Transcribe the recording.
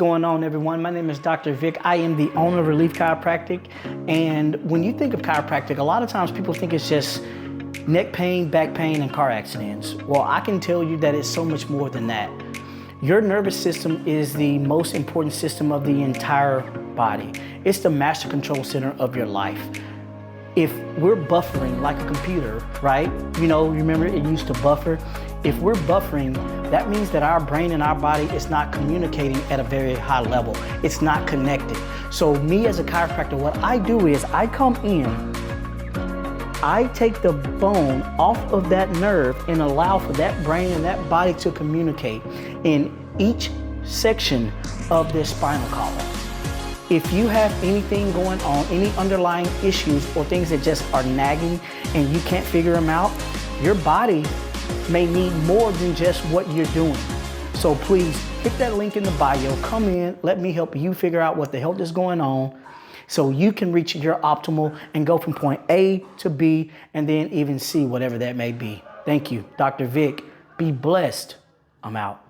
Going on, everyone? My name is Dr. Vic. I am the owner of Relief Chiropractic. And when you think of chiropractic, a lot of times people think it's just neck pain, back pain, and car accidents. Well, I can tell you that it's so much more than that. Your nervous system is the most important system of the entire body. It's the master control center of your life. If we're buffering like a computer, right? You know, remember it used to buffer? If we're buffering, that means that our brain and our body is not communicating at a very high level. It's not connected. So me as a chiropractor, what I do is I come in, I take the bone off of that nerve and allow for that brain and that body to communicate in each section of this spinal column. If you have anything going on, any underlying issues or things that just are nagging and you can't figure them out, your body may need more than just what you're doing. So please hit that link in the bio, come in, let me help you figure out what the hell is going on so you can reach your optimal and go from point A to B and then even C, whatever that may be. Thank you, Dr. Vic. Be blessed. I'm out.